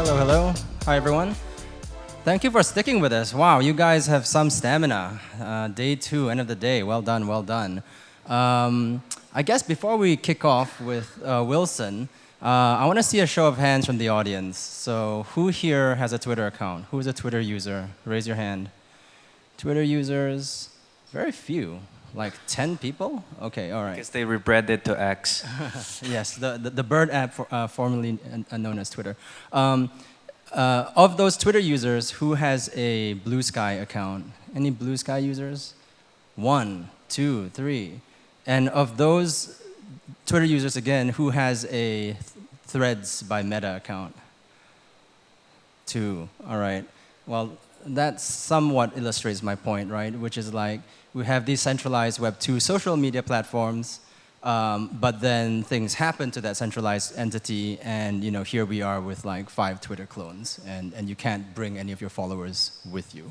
Hello, hello. Hi, everyone. Thank you for sticking with us. Wow, you guys have some stamina. Day 2, end of the day. Well done, well done. I guess before we kick off with Wilson, I want to see a show of hands from the audience. So who here has a Twitter account? Who's a Twitter user? Raise your hand. Twitter users, very few. Like 10 people? Okay, all right. Because they rebranded to X. Yes, the Bird app, formerly known as Twitter. Of those Twitter users, who has a Blue Sky account? Any Blue Sky users? 1, 2, 3. And of those Twitter users, again, who has a Threads by Meta account? 2. All right. Well, that somewhat illustrates my point, right? Which is like, we have these centralized Web 2 social media platforms, but then things happen to that centralized entity, and here we are with like 5 Twitter clones, and you can't bring any of your followers with you.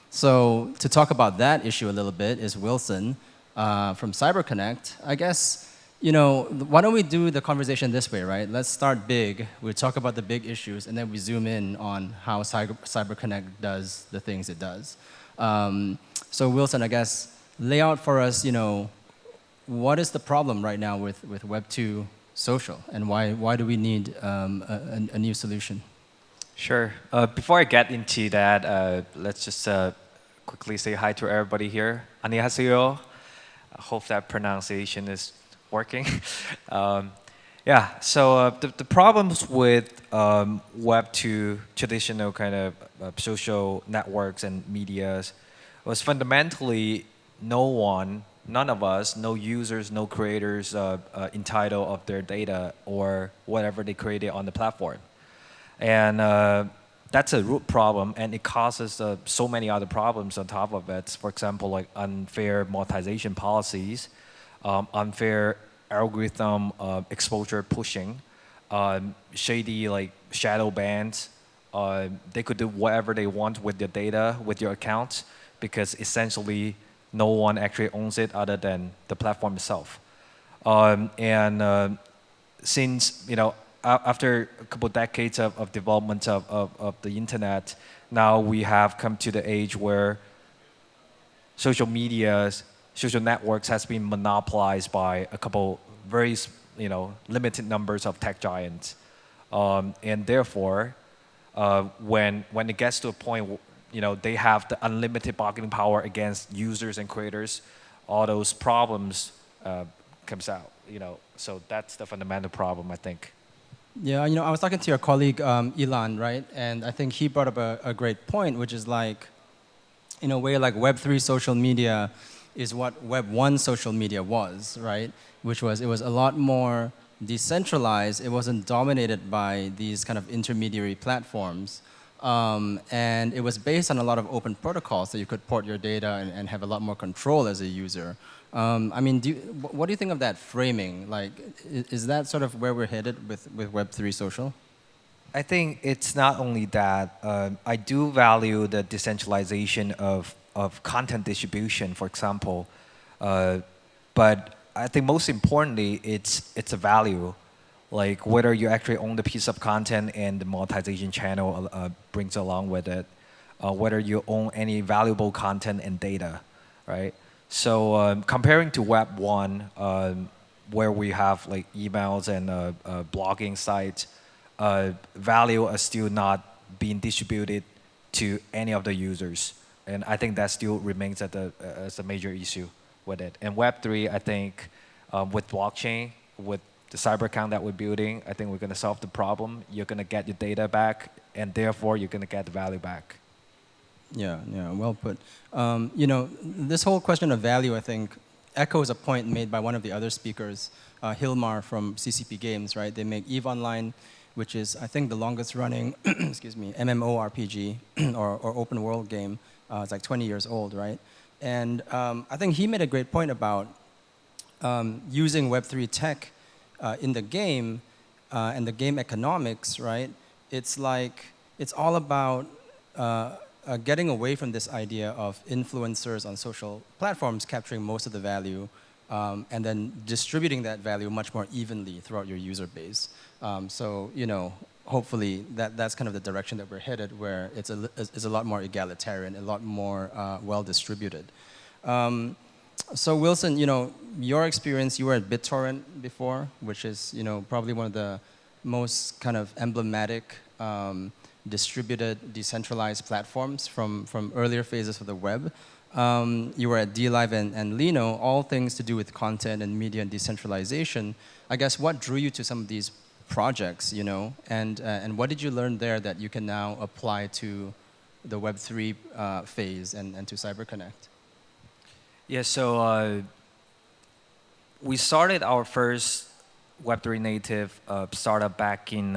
So to talk about that issue a little bit is Wilson from CyberConnect. I guess, why don't we do the conversation this way, right? Let's start big. We'll talk about the big issues, and then we zoom in on how CyberConnect does the things it does. So Wilson, I guess, lay out for us, what is the problem right now with Web 2 social, and why do we need a new solution? Sure. Before I get into that, let's just quickly say hi to everybody here. 안녕하세요. I hope that pronunciation is working. Yeah, so the problems with Web 2 traditional kind of social networks and medias was fundamentally none of us, no users, no creators entitled of their data or whatever they created on the platform. And that's a root problem, and it causes so many other problems on top of it. For example, like unfair monetization policies, unfair algorithm exposure pushing, shady like shadow bans. They could do whatever they want with your data, with your accounts, because essentially no one actually owns it other than the platform itself. Since after a couple decades of development of the internet, now we have come to the age where social medias, social networks has been monopolized by a couple very limited numbers of tech giants, and therefore, when it gets to a point, they have the unlimited bargaining power against users and creators, all those problems comes out. So that's the fundamental problem, I think. Yeah, I was talking to your colleague Ilan, right? And I think he brought up a great point, which is like, in a way, like Web3 social media is what Web 1 social media was, right? Which was, it was a lot more decentralized. It wasn't dominated by these kind of intermediary platforms. And it was based on a lot of open protocols, so you could port your data and have a lot more control as a user. I mean, what do you think of that framing? Like, is that sort of where we're headed with Web3 social? I think it's not only that. I do value the decentralization of content distribution, for example. But I think most importantly, it's a value. Like whether you actually own the piece of content and the monetization channel brings along with it, whether you own any valuable content and data, right? So comparing to Web 1, where we have like emails and blogging sites, value are still not being distributed to any of the users. And I think that still remains as a major issue with it. And Web 3, I think, with blockchain, with the CyberConnect that we're building, I think we're going to solve the problem. You're going to get your data back, and therefore you're going to get the value back. Yeah, well put. This whole question of value, I think, echoes a point made by one of the other speakers, Hilmar from CCP Games, right? They make EVE Online, which is, I think, the longest running, excuse me, MMORPG or open world game. It's like 20 years old, right? And I think he made a great point about using Web3 tech in the game and the game economics, right? It's like, it's all about getting away from this idea of influencers on social platforms capturing most of the value and then distributing that value much more evenly throughout your user base. So, hopefully that's kind of the direction that we're headed, where it's a lot more egalitarian, a lot more well distributed. So Wilson, your experience, you were at BitTorrent before, which is, probably one of the most kind of emblematic distributed, decentralized platforms from earlier phases of the web. You were at DLive and Lino, all things to do with content and media and decentralization. I guess what drew you to some of these projects, and what did you learn there that you can now apply to the Web3 phase and to CyberConnect? Yeah, so we started our first Web3 native startup back in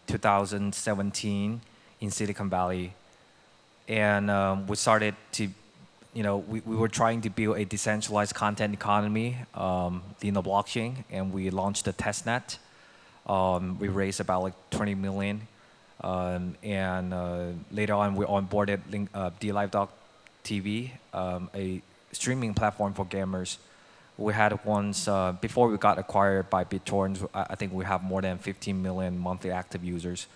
2017 in Silicon Valley. And we started to, we were trying to build a decentralized content economy, Lino blockchain, and we launched the testnet. We raised about like 20 million. And later on, we onboarded DLive.tv, a streaming platform for gamers. We had once, before we got acquired by BitTorrent, I think we have more than 15 million monthly active users,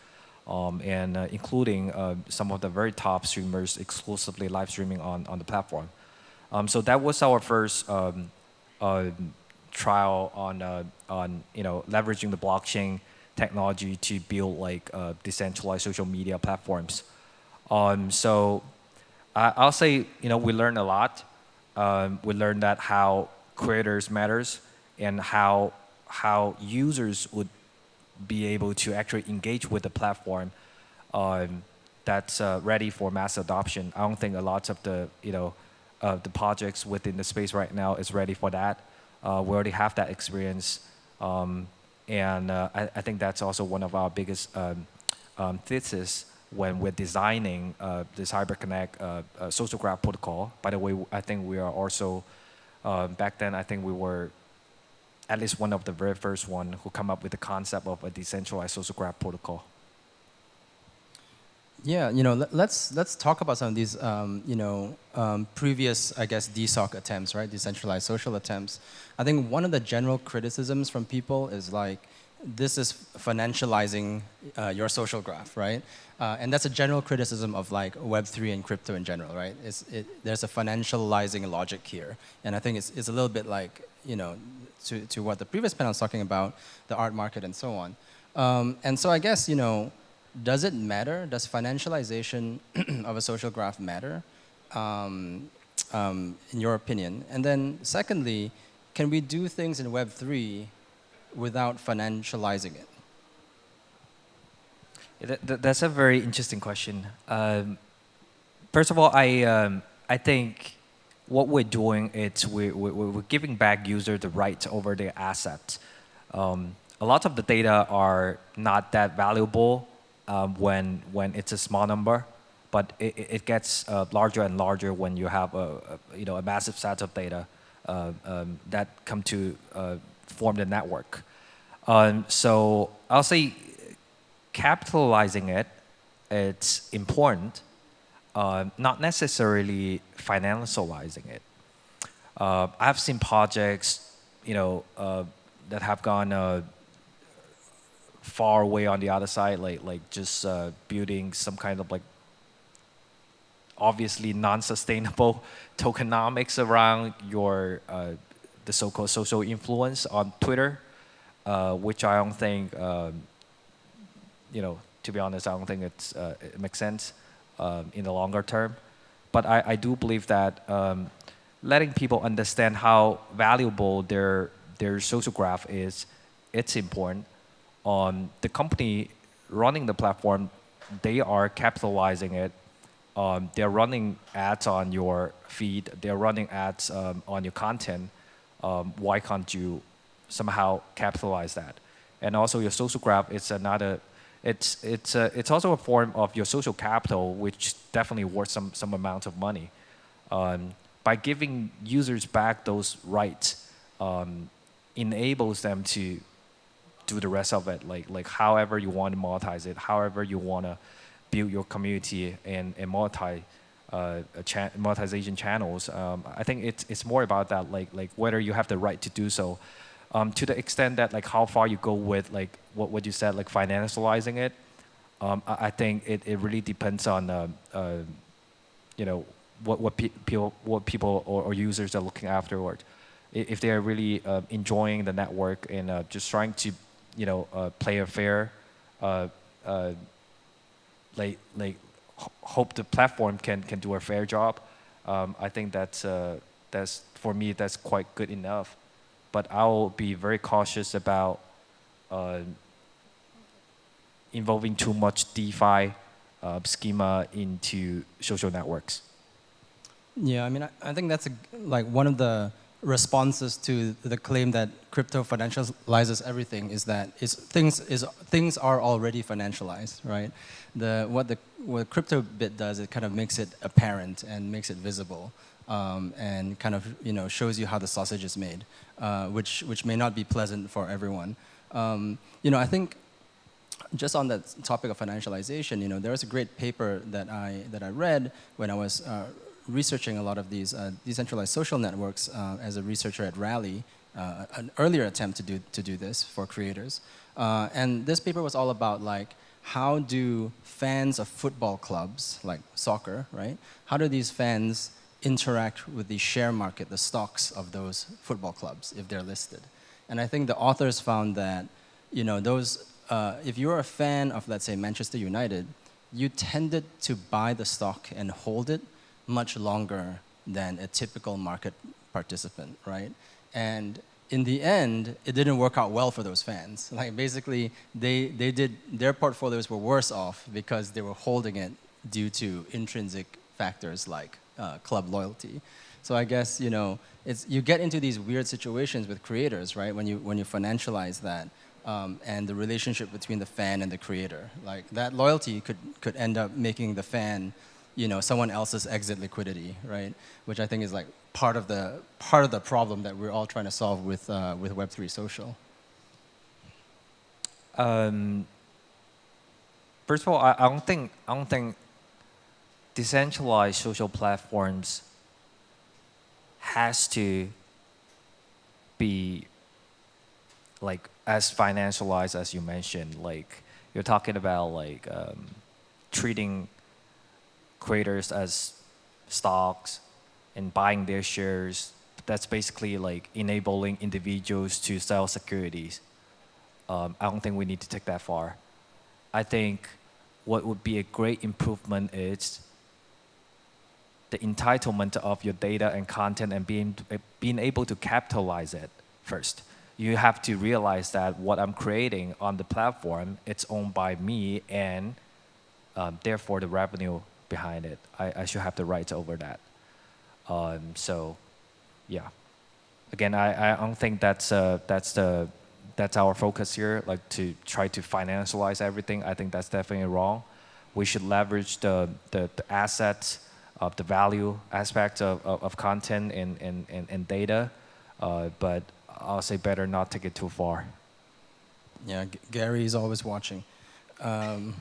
and including some of the very top streamers exclusively live streaming on the platform. So that was our first trial on leveraging the blockchain technology to build like decentralized social media platforms. So I'll say we learned a lot. We learned that how creators matters and how users would be able to actually engage with the platform that's ready for mass adoption. I don't think a lot of the the projects within the space right now is ready for that. We already have that experience, and I think that's also one of our biggest thesis when we're designing the CyberConnect social graph protocol. By the way, I think we are also back then, I think we were at least one of the very first one who come up with the concept of a decentralized social graph protocol. Yeah, let's talk about some of these, previous, I guess, DSOC attempts, right? Decentralized social attempts. I think one of the general criticisms from people is like, this is financializing your social graph, right? And that's a general criticism of like Web3 and crypto in general, right? There's a financializing logic here. And I think it's a little bit like, to what the previous panel was talking about, the art market and so on. And so I guess, does it matter? Does financialization of a social graph matter, in your opinion? And then secondly, can we do things in Web3 without financializing it? That's a very interesting question. First of all, I think what we're doing is we're giving back user the right over their assets. A lot of the data are not that valuable when it's a small number, but it gets larger and larger when you have a massive set of data that come to form the network. So I'll say capitalizing it's important, not necessarily financializing it. I've seen projects, that have gone far away on the other side, like just building some kind of like obviously non-sustainable tokenomics around your the so-called social influence on Twitter, which I don't think, to be honest, I don't think it makes sense in the longer term. But I do believe that letting people understand how valuable their social graph is, it's important. The company running the platform, they are capitalizing it. They're running ads on your feed. They're running ads on your content. Why can't you somehow capitalize that? And also your social graph, it's another. It's also a form of your social capital, which definitely worth some amount of money. By giving users back those rights, enables them to do the rest of it, like however you want to monetize it, however you want to build your community and monetize monetization channels. I think it's more about that, like whether you have the right to do so. To the extent that like how far you go with like what you said, like financializing it, I think it really depends on you know what people or users are looking afterward. If they are really enjoying the network and just trying to play a fair like hope the platform can do a fair job. I think that's for me that's quite good enough. But I'll be very cautious about involving too much DeFi schema into social networks. Yeah, I mean, I think that's like one of the responses to the claim that crypto financializes everything is that things are already financialized, right? What crypto bit does, it kind of makes it apparent and makes it visible, and kind of shows you how the sausage is made, which may not be pleasant for everyone. I think just on that topic of financialization, there was a great paper that I read when I was researching a lot of these decentralized social networks as a researcher at Rally, an earlier attempt to do this for creators. And this paper was all about like how do fans of football clubs, like soccer, right? How do these fans interact with the share market, the stocks of those football clubs if they're listed? And I think the authors found that if you're a fan of, let's say, Manchester United, you tended to buy the stock and hold it much longer than a typical market participant, right? And in the end, it didn't work out well for those fans. Like basically, their portfolios were worse off because they were holding it due to intrinsic factors like club loyalty. So I guess you get into these weird situations with creators, right? When you financialize that. And the relationship between the fan and the creator, like that loyalty could end up making the fan, someone else's exit liquidity, right? Which I think is like part of the problem that we're all trying to solve with Web3 social. First of all, I don't think decentralized social platforms has to be like as financialized as you mentioned. Like you're talking about like treating creators as stocks and buying their shares. That's basically like enabling individuals to sell securities. I don't think we need to take that far. I think what would be a great improvement is the entitlement of your data and content and being able to capitalize it first. You have to realize that what I'm creating on the platform, it's owned by me, and therefore the revenue behind it, I should have the rights over that. So, yeah. Again, I don't think that's our focus here, like to try to financialize everything. I think that's definitely wrong. We should leverage the assets of the value aspect of content and data, but I'll say better not take it too far. Yeah, Gary is always watching. So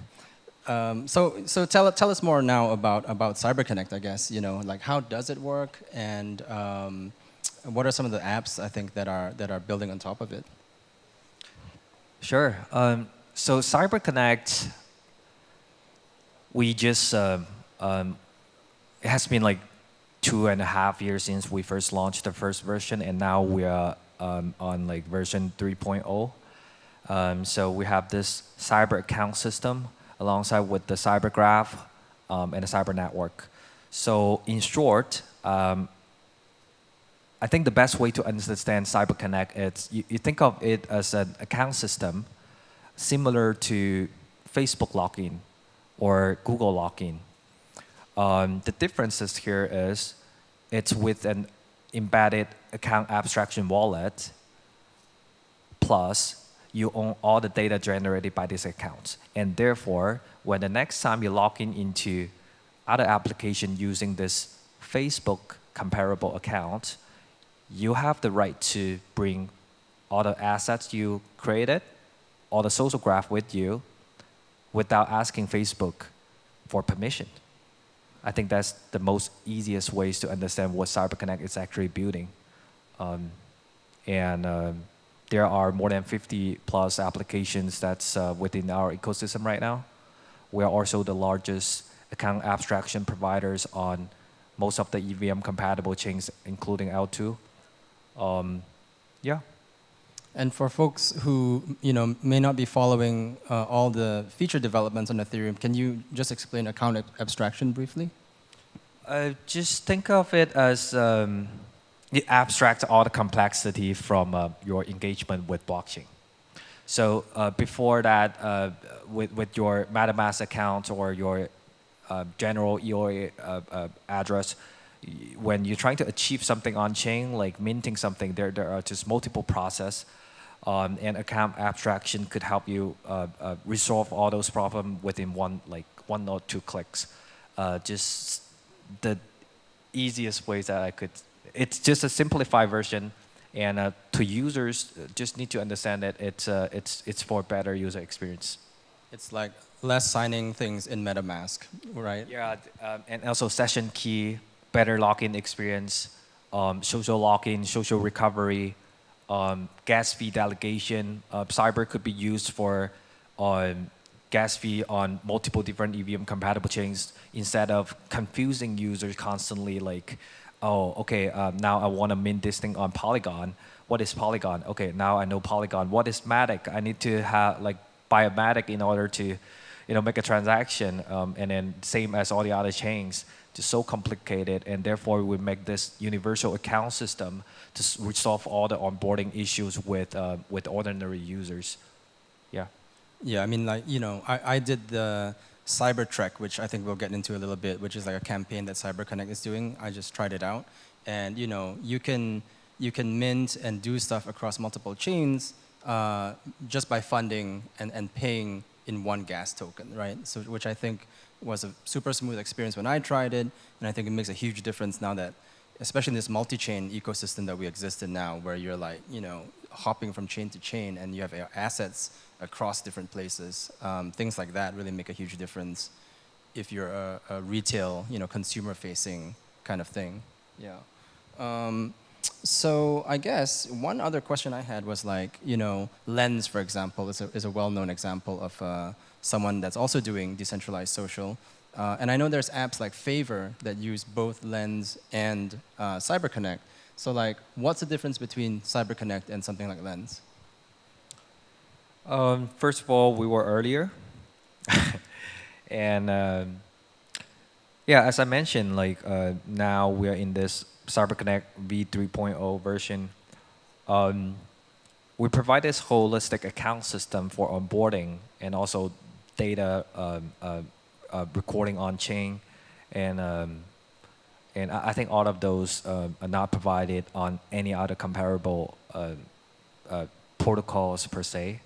tell us more now about CyberConnect, I guess. Like how does it work, and what are some of the apps I think that are building on top of it? Sure. So CyberConnect, we just it has been like 2.5 years since we first launched the first version, and now we are on like version 3.0. So we have this cyber account system alongside with the cyber graph and the cyber network. So in short, I think the best way to understand CyberConnect is you think of it as an account system similar to Facebook login or Google login. The differences here is it's with an embedded account abstraction wallet, plus you own all the data generated by these accounts. And therefore, when the next time you log in into other application using this Facebook comparable account, you have the right to bring all the assets you created, all the social graph with you, without asking Facebook for permission. I think that's the most easiest ways to understand what CyberConnect is actually building. There are more than 50 plus applications that's within our ecosystem right now. We are also the largest account abstraction providers on most of the EVM compatible chains, including L2. Yeah. And for folks who may not be following all the feature developments on Ethereum, can you just explain account abstraction briefly? Just think of it as it abstracts all the complexity from your engagement with blockchain. So before that, with your MetaMask account or your general EOA address, when you're trying to achieve something on chain, like minting something, there are just multiple processes. And account abstraction could help you resolve all those problems within one or two clicks. Just the easiest ways that I could. It's just a simplified version, and to users, just need to understand that it's for better user experience. It's like less signing things in MetaMask, right? Yeah, and also session key, better login experience, social login, social recovery. Gas fee delegation. Cyber could be used for gas fee on multiple different EVM compatible chains instead of confusing users constantly like, oh, okay, now I want to mint this thing on Polygon. What is Polygon? Okay, now I know Polygon. What is Matic? I need to buy a Matic in order to make a transaction. And then same as all the other chains. Just so complicated, and therefore we make this universal account system to resolve all the onboarding issues with ordinary users. Yeah. Yeah, I mean, I did the CyberTrek, which I think we'll get into a little bit, which is like a campaign that CyberConnect is doing. I just tried it out, and you can mint and do stuff across multiple chains just by funding and paying in one gas token, right? So, which I think was a super smooth experience when I tried it, and I think it makes a huge difference now that, especially in this multi-chain ecosystem that we exist in now, where you're hopping from chain to chain, and you have assets across different places. Things like that really make a huge difference if you're a retail, consumer-facing kind of thing. Yeah. So I guess one other question I had was Lens, for example, is a well-known example of someone that's also doing decentralized social. And I know there's apps like Favor that use both Lens and CyberConnect. So what's the difference between CyberConnect and something like Lens? First of all, we were earlier. And yeah, as I mentioned, now we are in this CyberConnect v3.0 version. We provide this holistic account system for onboarding and also data recording on chain, and I think all of those are not provided on any other comparable protocols per se.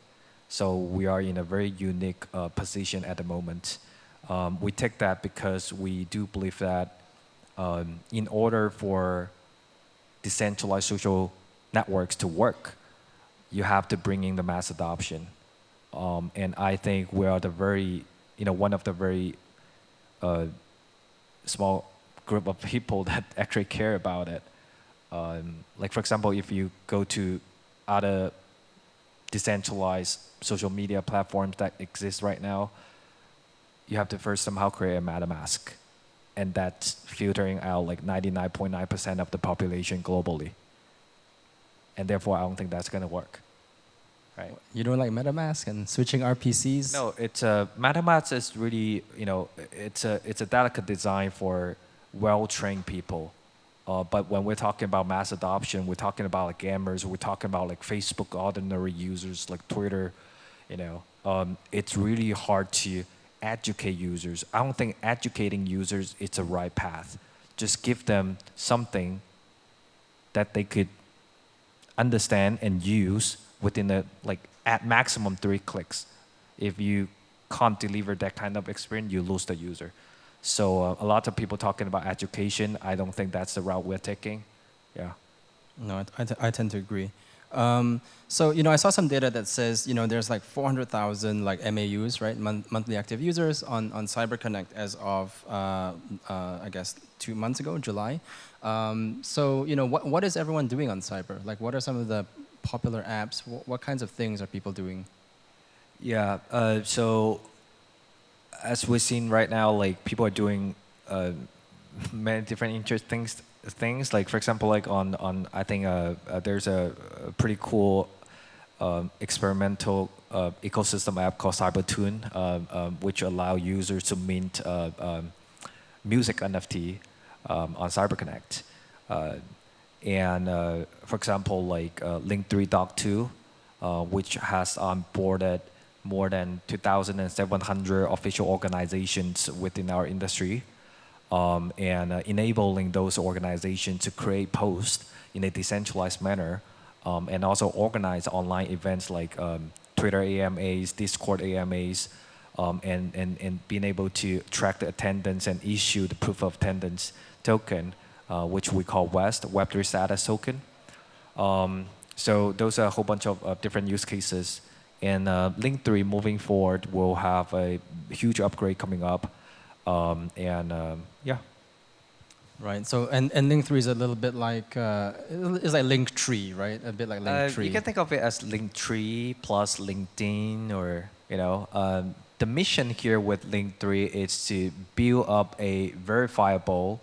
So we are in a very unique position at the moment. We take that because we do believe that in order for decentralized social networks to work, you have to bring in the mass adoption. And I think we are the very, one of the very small group of people that actually care about it. For example, if you go to other decentralized social media platforms that exist right now, you have to first somehow create a MetaMask. And that's filtering out 99.9% of the population globally. And therefore, I don't think that's going to work. Right. You don't like MetaMask and switching RPCs? No, MetaMask is really, it's a delicate design for well-trained people. But when we're talking about mass adoption, we're talking about gamers, we're talking about Facebook ordinary users, like Twitter, it's really hard to educate users. I don't think educating users is the right path. Just give them something that they could understand and use within at maximum 3 clicks. If you can't deliver that kind of experience, you lose the user. So a lot of people talking about education, I don't think that's the route we're taking. Yeah. No, I tend to agree. So, I saw some data that says, there's like 400,000 like MAUs, right? Monthly active users on CyberConnect as of, I guess, 2 months ago, July. So, what is everyone doing on Cyber? Like, what are some of the popular apps? What kinds of things are people doing? Yeah, so as we're seeing right now, like people are doing many different interesting things. Like for example, like on I think there's a pretty cool experimental ecosystem app called CyberTune, which allow users to mint music NFT on CyberConnect. And for example, like Link3.2, which has onboarded more than 2,700 official organizations within our industry, and enabling those organizations to create posts in a decentralized manner, and also organize online events like Twitter AMAs, Discord AMAs, and being able to track the attendance and issue the proof of attendance token, which we call Web3 status token. So those are a whole bunch of different use cases. And Link3 moving forward will have a huge upgrade coming up. Yeah. Right. So and Link3 is a little bit like it's like Linktree, right? A bit like Linktree. You can think of it as Linktree plus LinkedIn, or the mission here with Link3 is to build up a verifiable,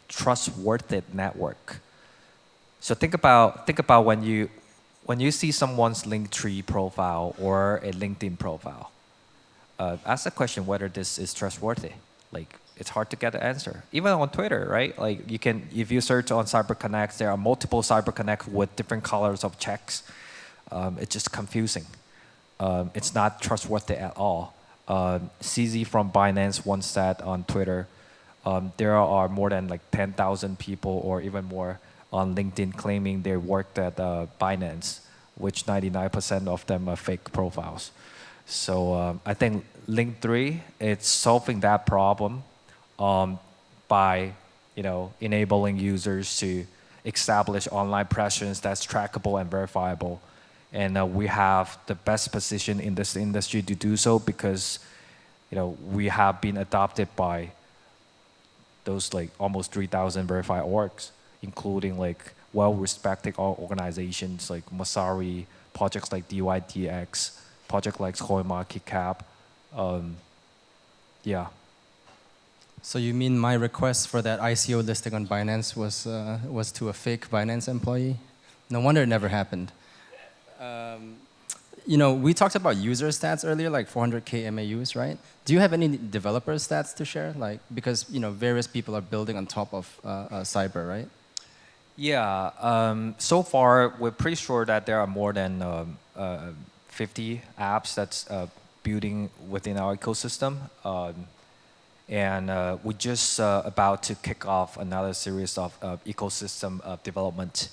trustworthy network. So think about when you see someone's Linktree profile or a LinkedIn profile. Ask the question whether this is trustworthy. Like, it's hard to get the answer. Even on Twitter, right? Like, you can, if you search on CyberConnect, there are multiple CyberConnect with different colors of checks. It's just confusing. It's not trustworthy at all. CZ from Binance once said on Twitter, there are more than like 10,000 people or even more on LinkedIn claiming they worked at Binance, which 99% of them are fake profiles. So I think Link3 is solving that problem by enabling users to establish online presence that's trackable and verifiable. And we have the best position in this industry to do so because we have been adopted by those like almost 3,000 verified orgs, including like well-respected organizations like Masari, projects like DYDX, projects like CoinMarketCap. Yeah. So you mean my request for that ICO listing on Binance was to a fake Binance employee? No wonder it never happened. We talked about user stats earlier, like 400K MAUs, right? Do you have any developer stats to share? Like, because various people are building on top of Cyber, right? Yeah. So far, we're pretty sure that there are more than 50 apps that's building within our ecosystem. And we're just about to kick off another series of ecosystem development,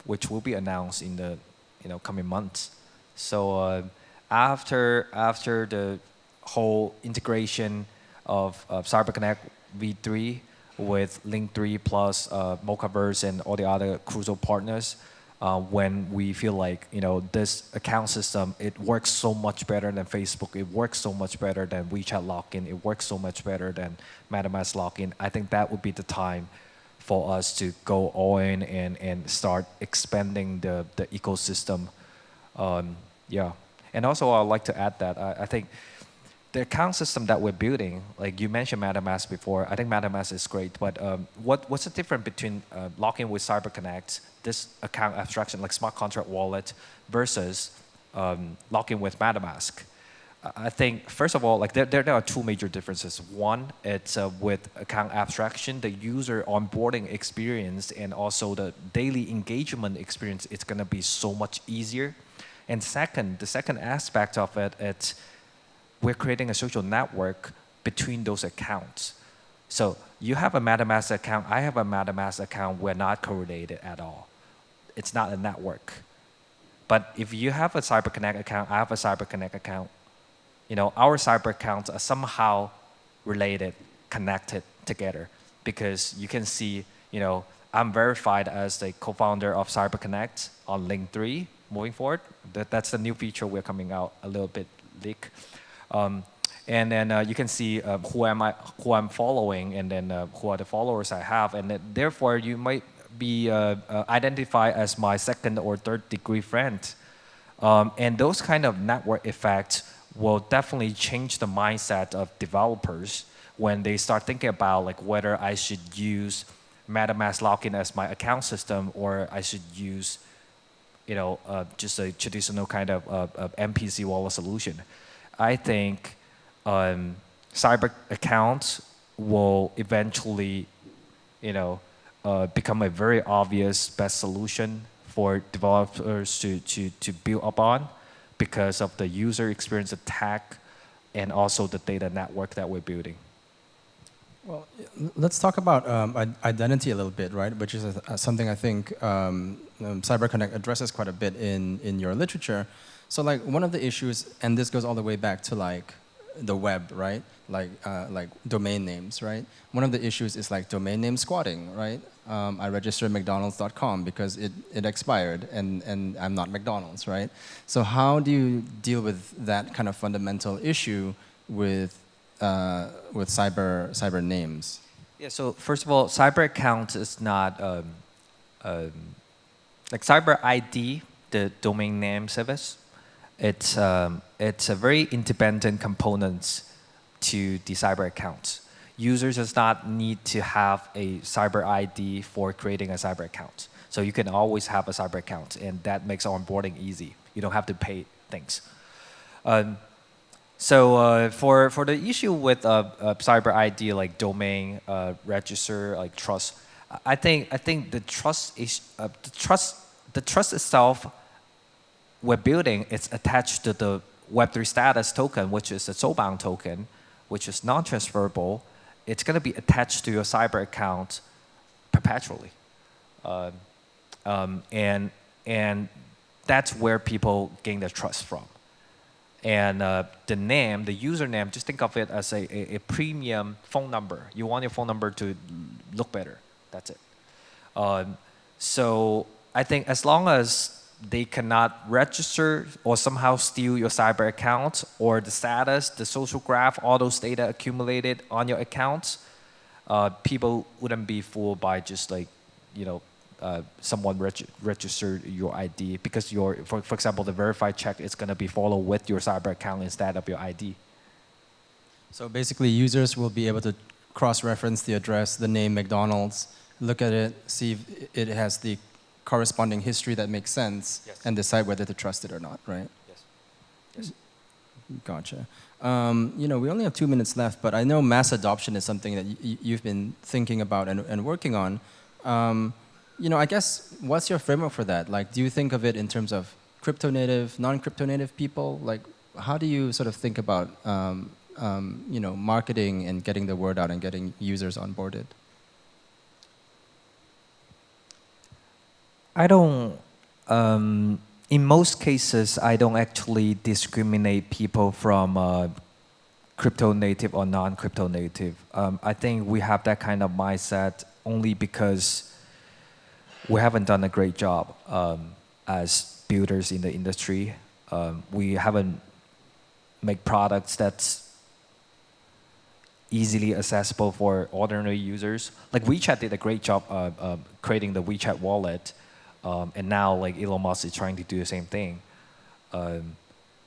which will be announced in the coming months. So after the whole integration of CyberConnect v3 with Link3 plus Mochaverse and all the other crucial partners, when we feel like this account system, it works so much better than Facebook, it works so much better than WeChat login, it works so much better than MetaMask login, I think that would be the time for us to go all in and start expanding the ecosystem. Yeah. And also I'd like to add that I think the account system that we're building, like you mentioned MetaMask before, I think MetaMask is great, but what's the difference between login with CyberConnect, this account abstraction like smart contract wallet, versus login with MetaMask? I think, first of all, like there are two major differences. One, it's with account abstraction, the user onboarding experience and also the daily engagement experience, it's going to be so much easier. And second, the second aspect of it, it's we're creating a social network between those accounts. So you have a MetaMask account, I have a MetaMask account, we're not correlated at all. It's not a network. But if you have a CyberConnect account, I have a CyberConnect account, our cyber accounts are somehow related, connected together, because you can see, I'm verified as the co-founder of CyberConnect on link 3 moving forward. That's the new feature we're coming out a little bit leak. And then you can see who I'm following, and then who are the followers I have, and then, therefore you might be identified as my second or third degree friend. And those kind of network effects will definitely change the mindset of developers when they start thinking about like whether I should use MetaMask login as my account system, or I should use, just a traditional kind of MPC wallet solution. I think cyber accounts will eventually, become a very obvious best solution for developers to build upon because of the user experience attack and also the data network that we're building. Well, let's talk about identity a little bit, right? Which is something I think CyberConnect addresses quite a bit in your literature. So like one of the issues, and this goes all the way back to like the web, right? Like domain names, right? One of the issues is like domain name squatting, right? I registered McDonald's.com because it expired and I'm not McDonald's, right? So how do you deal with that kind of fundamental issue with cyber names? Yeah, so first of all, cyber account is not, like cyber ID, the domain name service, it's a very independent component to the cyber account. Users does not need to have a cyber ID for creating a cyber account. So you can always have a cyber account, and that makes onboarding easy. You don't have to pay things. So for the issue with cyber ID, like domain, register, like trust, I think the trust is the trust itself we're building is attached to the Web3 status token, which is a soulbound token, which is non-transferable. It's going to be attached to your cyber account perpetually, and that's where people gain their trust from. And the name, the username, just think of it as a premium phone number. You want your phone number to look better. That's it. So I think as long as they cannot register or somehow steal your cyber account or the status, the social graph, all those data accumulated on your accounts, people wouldn't be fooled by just like, someone registered your ID, because for example, the verified check is going to be followed with your cyber account instead of your ID. So basically, users will be able to cross-reference the address, the name McDonald's, look at it, see if it has the corresponding history that makes sense, yes, and decide whether to trust it or not, right? Yes. Yes. Gotcha. We only have 2 minutes left, but I know mass adoption is something that you've been thinking about and working on. I guess, what's your framework for that? Like, do you think of it in terms of crypto native, non-crypto native people? Like, how do you sort of think about, marketing and getting the word out and getting users onboarded? I don't, in most cases, I don't actually discriminate people from crypto native or non-crypto native. I think we have that kind of mindset only because we haven't done a great job as builders in the industry. We haven't made products that's easily accessible for ordinary users. Like WeChat did a great job creating the WeChat wallet. And now, like Elon Musk is trying to do the same thing.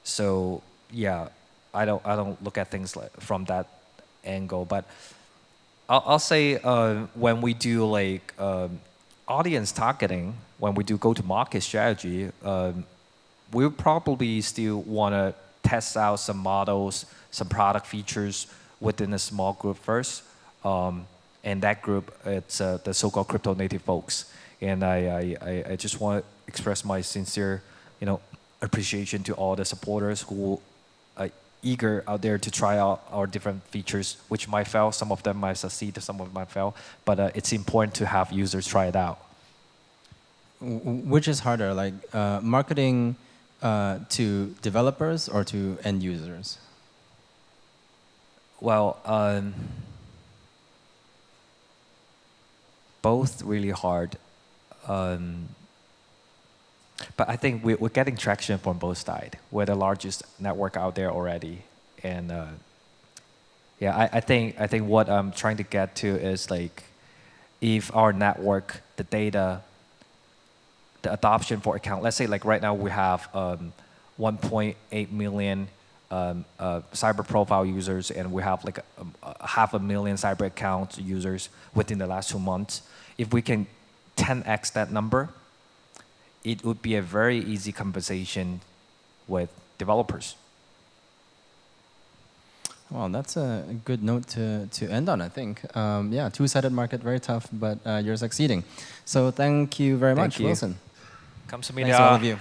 So yeah, I don't look at things from that angle. But I'll say when we do like audience targeting, when we do go-to-market strategy, we'll probably still want to test out some models, some product features within a small group first. And that group, it's the so-called crypto native folks. And I just want to express my sincere, appreciation to all the supporters who are eager out there to try out our different features, which might fail. Some of them might succeed, some of them might fail. But it's important to have users try it out. Which is harder, like marketing to developers or to end users? Well, both really hard. But I think we're getting traction from both sides. We're the largest network out there already, and yeah, I think what I'm trying to get to is like, if our network, the data, the adoption for account, let's say like right now we have 1.8 million cyber profile users, and we have like 500,000 cyber account users within the last 2 months. If we can 10x that number, it would be a very easy conversation with developers. Well, that's a good note to end on, I think. Yeah, two-sided market, very tough, but you're succeeding. So thank you very much, Wilson. Come to me, Thanks to all of you.